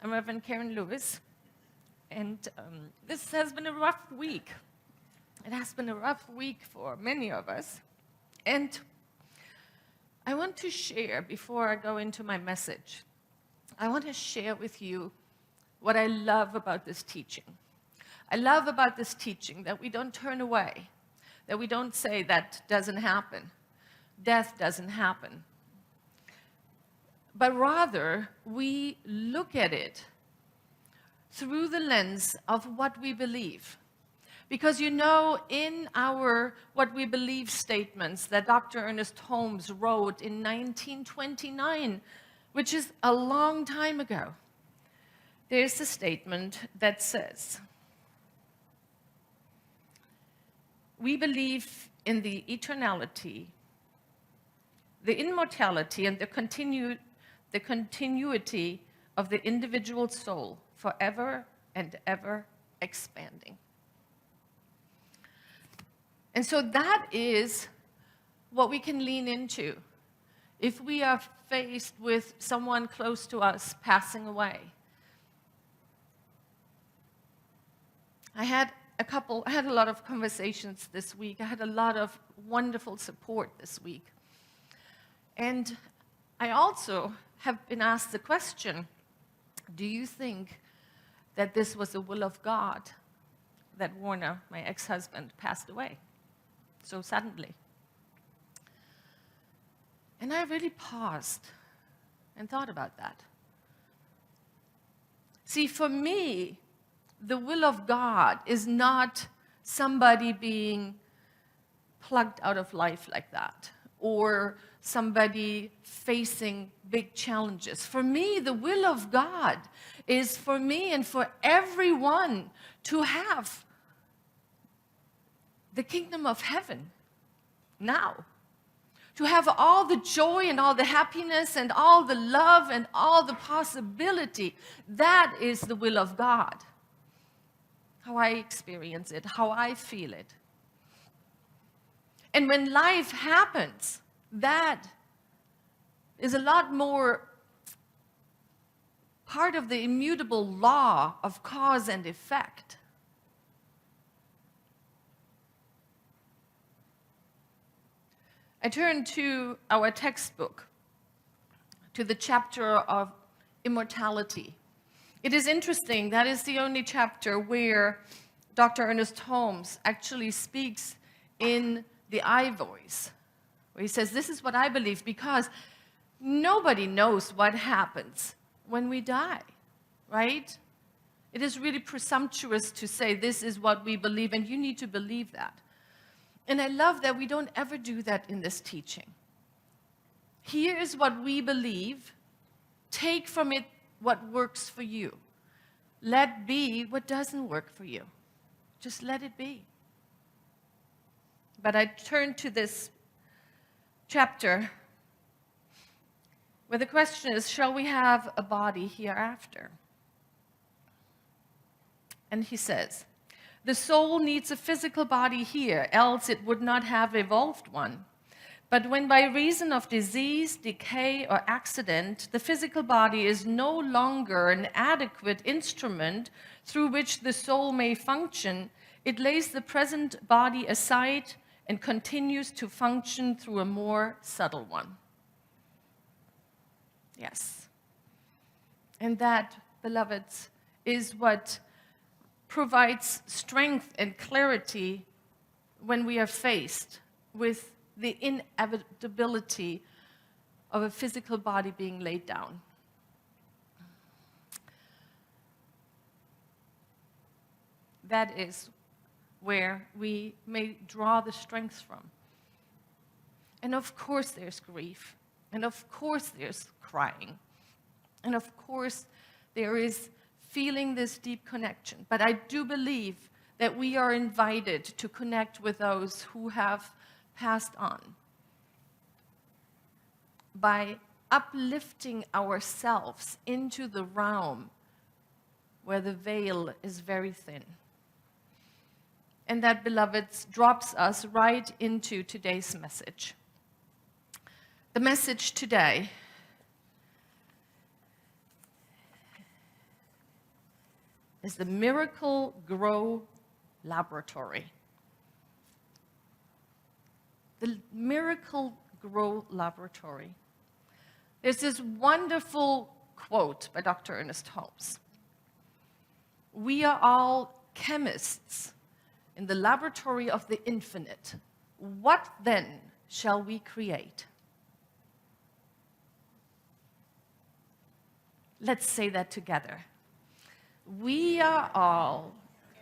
I'm Reverend Karen Lewis, and this has been a rough week. It has been a rough week for many of us, and I want to share, before I go into my message, I want to share with you what I love about this teaching. I love about this teaching that we don't turn away, that we don't say that doesn't happen, death doesn't happen, but rather we look at it through the lens of what we believe. Because you know, in our what we believe statements that Dr. Ernest Holmes wrote in 1929, which is a long time ago, there's a statement that says, we believe in the eternality, the immortality, and the continuity of the individual soul, forever and ever expanding. And so that is what we can lean into if we are faced with someone close to us passing away. I had a lot of conversations this week. I had a lot of wonderful support this week. And I also have been asked the question, do you think that this was the will of God that Warner, my ex-husband, passed away so suddenly? And I really paused and thought about that. See, for me, the will of God is not somebody being plucked out of life like that, or somebody facing big challenges. For me, the will of God is for me and for everyone to have the kingdom of heaven now. To have all the joy and all the happiness and all the love and all the possibility. That is the will of God. How I experience it, how I feel it. And when life happens, that is a lot more part of the immutable law of cause and effect. I turn to our textbook, to the chapter of immortality. It is interesting, that is the only chapter where Dr. Ernest Holmes actually speaks in the I voice, where he says, this is what I believe, because nobody knows what happens when we die, right? It is really presumptuous to say this is what we believe, and you need to believe that. And I love that we don't ever do that in this teaching. Here is what we believe. Take from it what works for you. Let be what doesn't work for you. Just let it be. But I turn to this chapter where the question is, shall we have a body hereafter? And he says, the soul needs a physical body here, else it would not have evolved one. But when by reason of disease, decay, or accident, the physical body is no longer an adequate instrument through which the soul may function, it lays the present body aside and continues to function through a more subtle one. Yes. And that, beloveds, is what provides strength and clarity when we are faced with the inevitability of a physical body being laid down. That is where we may draw the strength from. And of course there's grief, and of course there's crying, and of course there is feeling this deep connection. But I do believe that we are invited to connect with those who have passed on by uplifting ourselves into the realm where the veil is very thin. And that, beloveds, drops us right into today's message. The message today is the Miracle Grow Laboratory. The Miracle Grow Laboratory. There's this wonderful quote by Dr. Ernest Holmes. We are all chemists in the laboratory of the infinite. What then shall we create? Let's say that together. We are all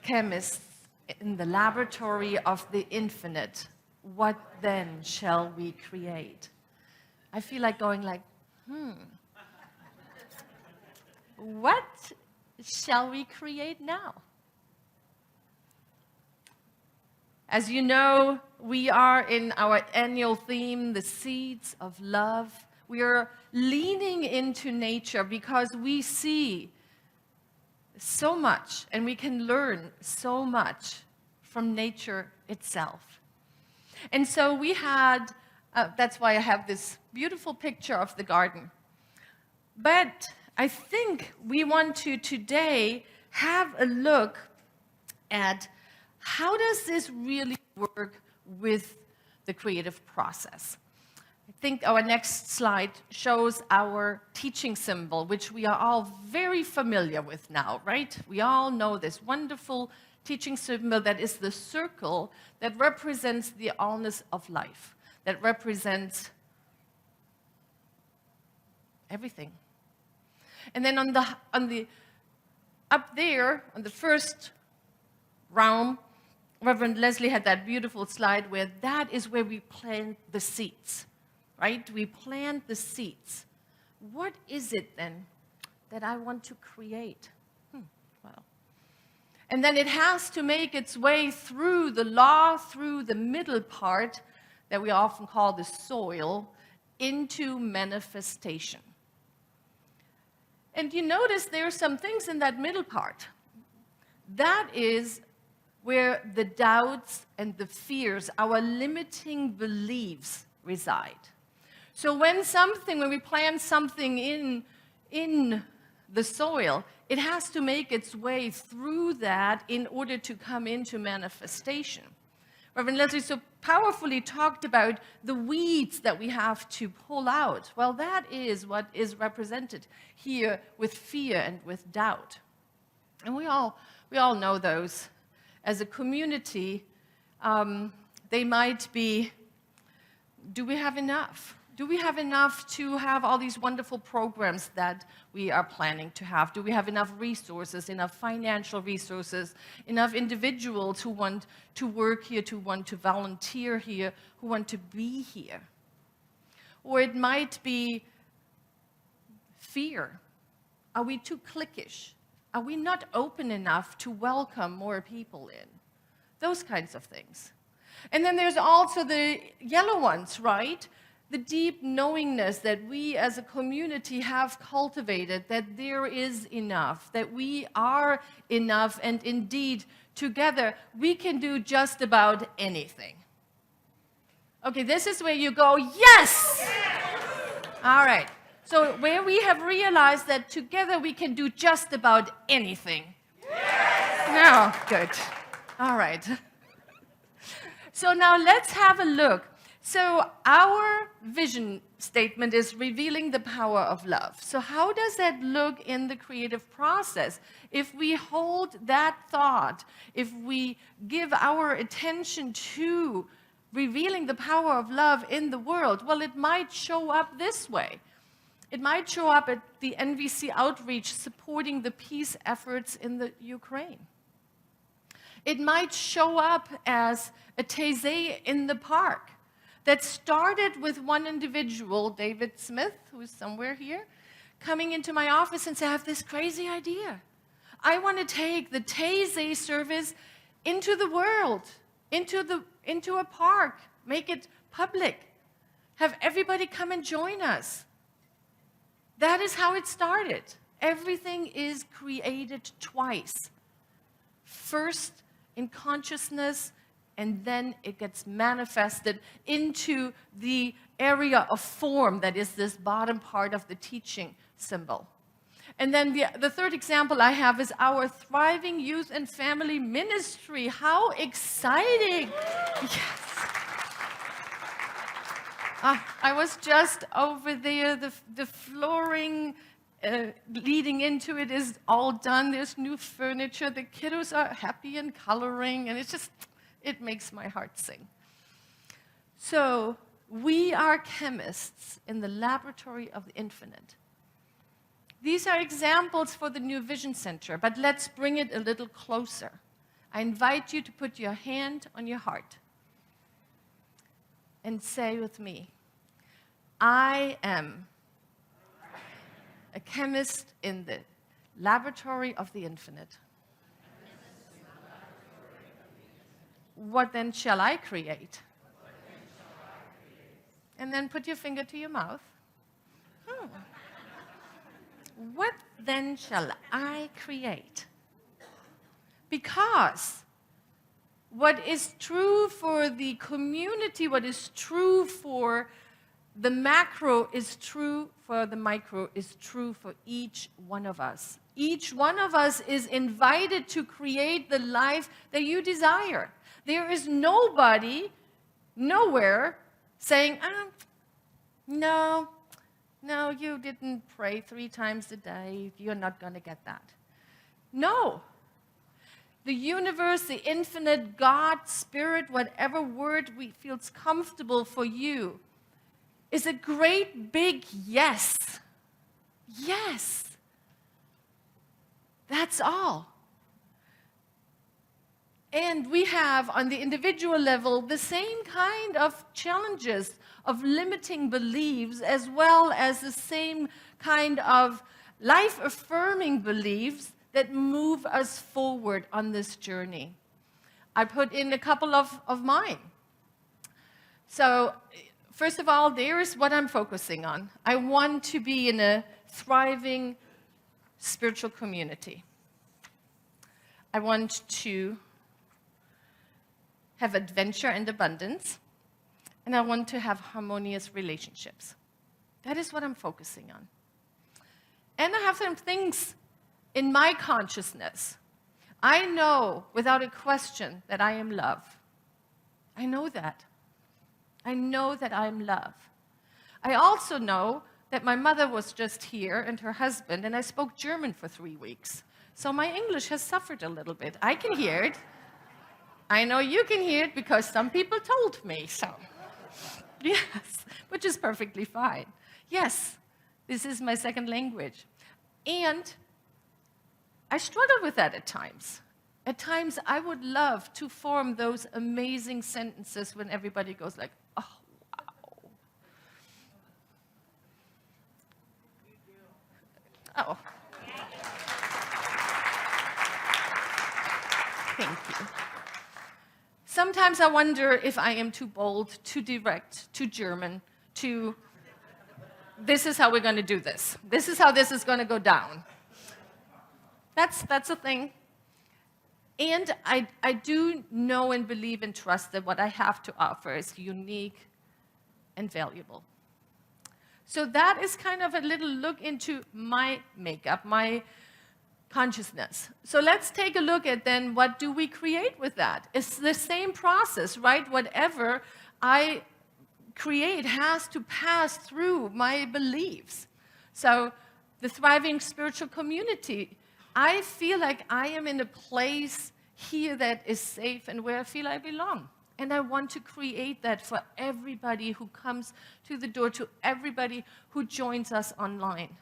chemists in the laboratory of the infinite. What then shall we create? I feel like going like, what shall we create now? As you know, we are in our annual theme, the seeds of love. We are leaning into nature because we see so much and we can learn so much from nature itself. And so we had, that's why I have this beautiful picture of the garden. But I think we want to today have a look at how does this really work with the creative process. I think our next slide shows our teaching symbol, which we are all very familiar with now, right? We all know this wonderful teaching symbol that is the circle that represents the allness of life, that represents everything. And then up there, on the first realm, Reverend Leslie had that beautiful slide where that is where we plant the seeds, right? We plant the seeds. What is it then that I want to create? Well, and then it has to make its way through the law, through the middle part that we often call the soil, into manifestation. And you notice there are some things in that middle part. That is where the doubts and the fears, our limiting beliefs reside. So when we plant something in the soil, it has to make its way through that in order to come into manifestation. Reverend Leslie so powerfully talked about the weeds that we have to pull out. Well, that is what is represented here with fear and with doubt. And we all know those. As a community, they might be, do we have enough? Do we have enough to have all these wonderful programs that we are planning to have? Do we have enough resources, enough financial resources, enough individuals who want to work here, who want to volunteer here, who want to be here? Or it might be fear. Are we too cliquish? Are we not open enough to welcome more people in? Those kinds of things. And then there's also the yellow ones, right? The deep knowingness that we as a community have cultivated, that there is enough, that we are enough, and indeed, together, we can do just about anything. Okay, this is where you go, yes! All right. So where we have realized that together we can do just about anything. Yes! No, good. All right. So now let's have a look. So our vision statement is revealing the power of love. So how does that look in the creative process? If we hold that thought, if we give our attention to revealing the power of love in the world, well, it might show up this way. It might show up at the NVC outreach supporting the peace efforts in the Ukraine. It might show up as a taizé in the park that started with one individual, David Smith, who's somewhere here, coming into my office and say, I have this crazy idea. I want to take the taizé service into the world, into a park, make it public, have everybody come and join us. That is how it started. Everything is created twice. First in consciousness, and then it gets manifested into the area of form that is this bottom part of the teaching symbol. And then the third example I have is our thriving youth and family ministry. How exciting! Yes. I was just over there. The flooring leading into it is all done. There's new furniture. The kiddos are happy and coloring, and it makes my heart sing. So we are chemists in the laboratory of the infinite. These are examples for the New Vision Center, but let's bring it a little closer. I invite you to put your hand on your heart and say with me, I am a chemist in the laboratory of the infinite. What then shall I create? And then put your finger to your mouth. What then shall I create? Because what is true for the community, what is true for the macro is true for the micro, is true for each one of us. Each one of us is invited to create the life that you desire. There is nobody, nowhere, saying, no, you didn't pray 3 times a day. You're not going to get that. No. The universe, the infinite, God, Spirit, whatever word feels comfortable for you, is a great big yes. Yes. That's all. And we have, on the individual level, the same kind of challenges of limiting beliefs, as well as the same kind of life-affirming beliefs that move us forward on this journey. I put in a couple of mine. So, first of all, there's what I'm focusing on. I want to be in a thriving spiritual community. I want to have adventure and abundance, and I want to have harmonious relationships. That is what I'm focusing on. And I have some things in my consciousness. I know without a question that I am love. I know that. I know that I am love. I also know that my mother was just here and her husband, and I spoke German for 3 weeks. So my English has suffered a little bit. I can hear it. I know you can hear it because some people told me so. Yes, which is perfectly fine. Yes, this is my second language. And I struggle with that at times. At times, I would love to form those amazing sentences when everybody goes like, oh, wow. Oh. Thank you. Sometimes I wonder if I am too bold, too direct, too German, this is how we're going to do this. This is how this is going to go down. That's a thing. And I do know and believe and trust that what I have to offer is unique and valuable. So that is kind of a little look into my makeup, my consciousness. So let's take a look at then what do we create with that? It's the same process, right? Whatever I create has to pass through my beliefs. So the thriving spiritual community, I feel like I am in a place here that is safe and where I feel I belong. And I want to create that for everybody who comes to the door, to everybody who joins us online.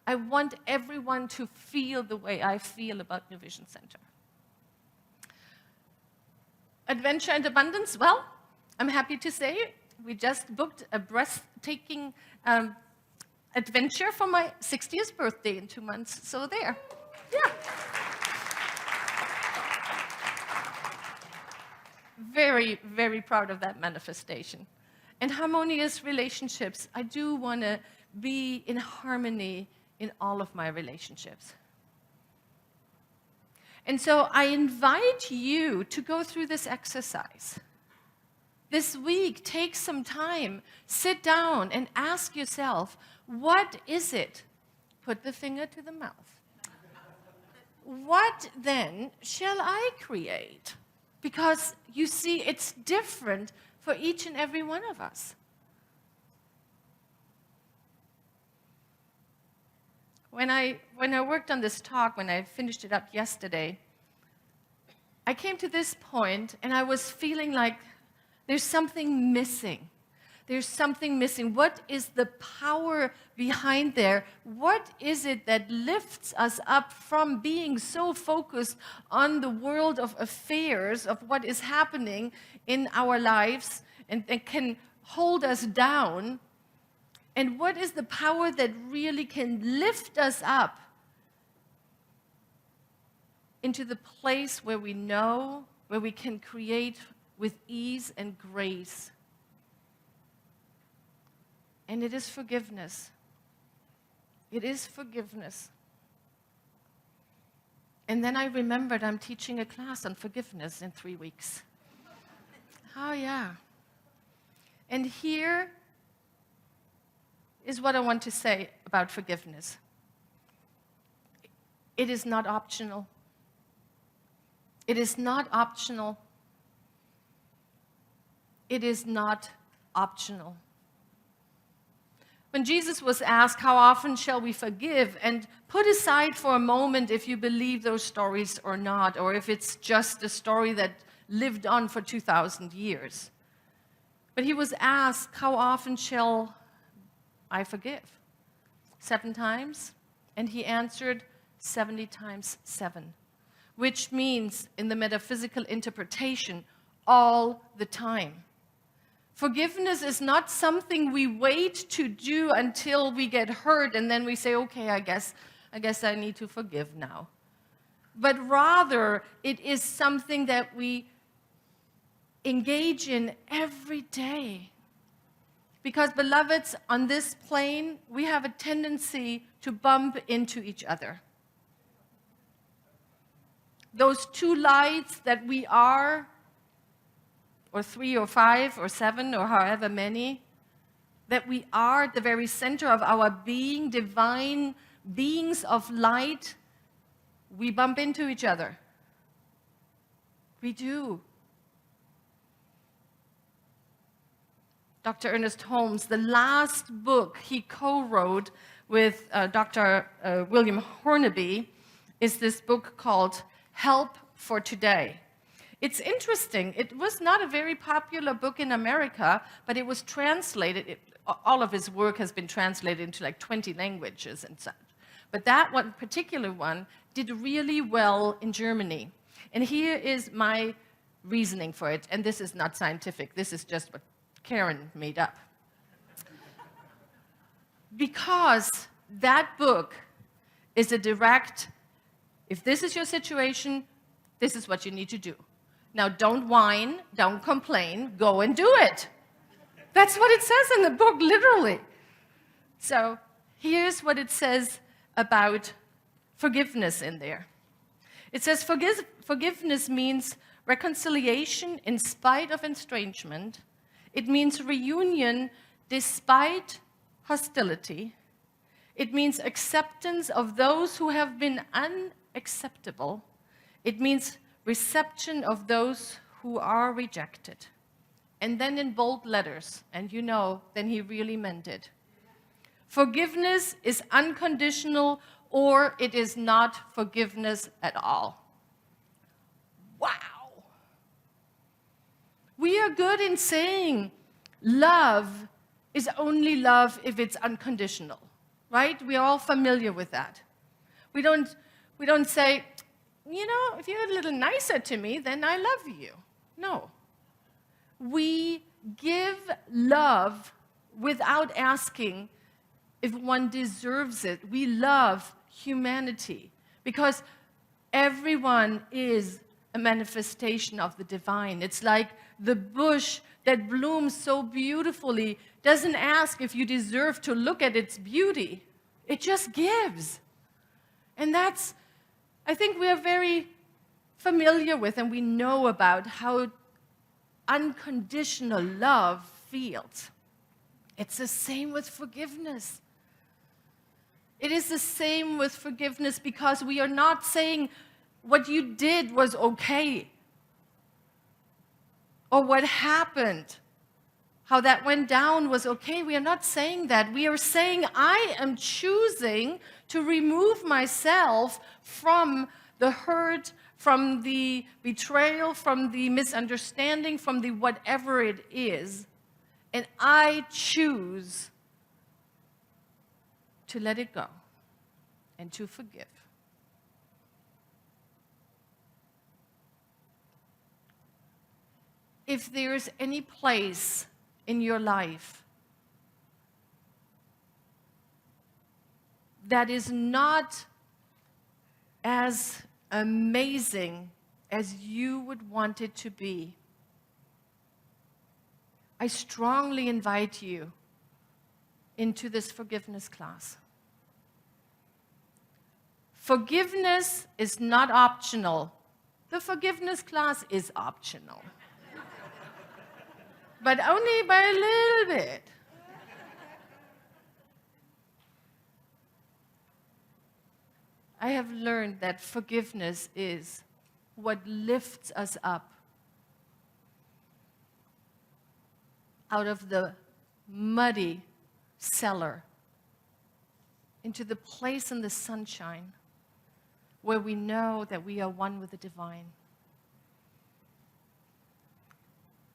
I want everyone to feel the way I feel about New Vision Center. Adventure and abundance, well, I'm happy to say we just booked a breathtaking adventure for my 60th birthday in 2 months. So there, yeah. Very, very proud of that manifestation. And harmonious relationships, I do want to be in harmony in all of my relationships. And so I invite you to go through this exercise. This week, take some time, sit down and ask yourself, what is it put the finger to the mouth. What then shall I create? Because you see, it's different for each and every one of us. When I worked on this talk, when I finished it up yesterday, I came to this point and I was feeling like there's something missing. There's something missing. What is the power behind there? What is it that lifts us up from being so focused on the world of affairs, of what is happening in our lives, and can hold us down? And what is the power that really can lift us up into the place where we know, where we can create with ease and grace? And it is forgiveness. It is forgiveness. And then I remembered I'm teaching a class on forgiveness in 3 weeks. Oh, yeah. And here is what I want to say about forgiveness. It is not optional. It is not optional. It is not optional. When Jesus was asked, how often shall we forgive? And put aside for a moment if you believe those stories or not, or if it's just a story that lived on for 2,000 years. But he was asked, how often shall I forgive? 7 times? And he answered, 70 times 7. Which means, in the metaphysical interpretation, all the time. Forgiveness is not something we wait to do until we get hurt and then we say, okay, I guess I need to forgive now. But rather, it is something that we engage in every day. Because, beloveds, on this plane, we have a tendency to bump into each other. Those 2 lights that we are, or 3 or 5 or 7 or however many, that we are at the very center of our being, divine beings of light, we bump into each other. We do. Dr. Ernest Holmes, the last book he co-wrote with Dr. William Hornaby is this book called Help for Today. It's interesting. It was not a very popular book in America, but it was translated. All of his work has been translated into like 20 languages and such. But that one particular one did really well in Germany. And here is my reasoning for it. And this is not scientific. This is just what Karen made up. Because that book is a direct, if this is your situation, this is what you need to do. Now, don't whine, don't complain, go and do it. That's what it says in the book, literally. So here's what it says about forgiveness in there. It says forgiveness means reconciliation in spite of estrangement. It means reunion despite hostility. It means acceptance of those who have been unacceptable. It means reception of those who are rejected. And then in bold letters, and you know, then he really meant it. Forgiveness is unconditional, or it is not forgiveness at all. Wow. We are good in saying love is only love if it's unconditional, right? We are all familiar with that. We don't say, you know, if you're a little nicer to me, then I love you. No. We give love without asking if one deserves it. We love humanity because everyone is a manifestation of the divine. It's like the bush that blooms so beautifully doesn't ask if you deserve to look at its beauty. It just gives. And that's, I think we are very familiar with and we know about how unconditional love feels. It's the same with forgiveness. It is the same with forgiveness, because we are not saying what you did was okay, or what happened, how that went down was okay. We are not saying that. We are saying, I am choosing to remove myself from the hurt, from the betrayal, from the misunderstanding, from the whatever it is. And I choose to let it go and to forgive. If there's any place in your life that is not as amazing as you would want it to be, I strongly invite you into this forgiveness class. Forgiveness is not optional. The forgiveness class is optional, but only by a little bit. I have learned that forgiveness is what lifts us up out of the muddy cellar into the place in the sunshine where we know that we are one with the divine.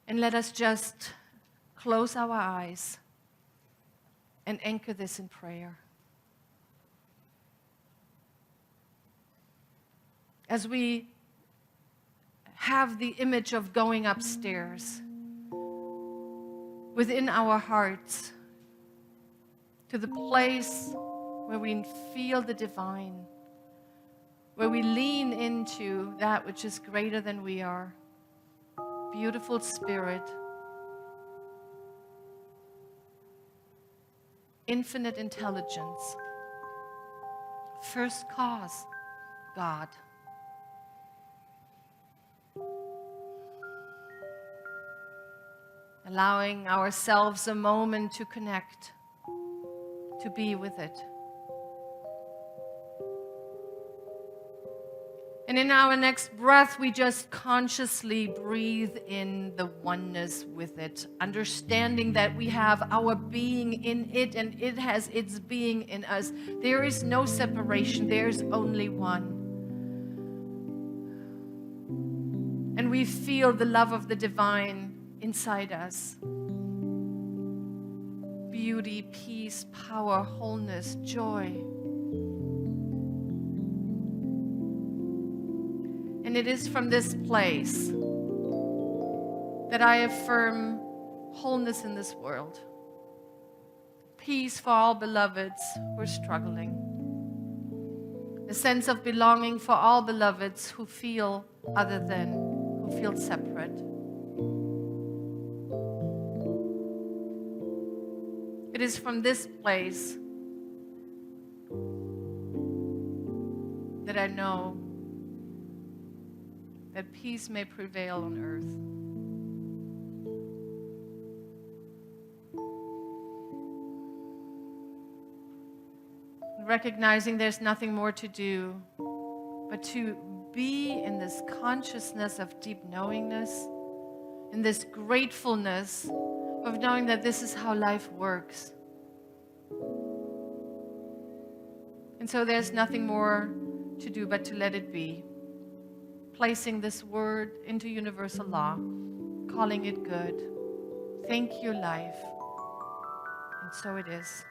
And let us just close our eyes and anchor this in prayer. As we have the image of going upstairs within our hearts to the place where we feel the divine, where we lean into that which is greater than we are. Beautiful Spirit, infinite intelligence, first cause, God. Allowing ourselves a moment to connect, to be with it. And in our next breath, we just consciously breathe in the oneness with it, understanding that we have our being in it and it has its being in us. There is no separation, there's only one. And we feel the love of the divine inside us. Beauty, peace, power, wholeness, joy. And it is from this place that I affirm wholeness in this world. Peace for all beloveds who are struggling. A sense of belonging for all beloveds who feel other than, who feel separate. It is from this place that I know that peace may prevail on earth. Recognizing there's nothing more to do but to be in this consciousness of deep knowingness, in this gratefulness of knowing that this is how life works. And so there's nothing more to do but to let it be. Placing this word into universal law, calling it good. Thank you, life. And so it is.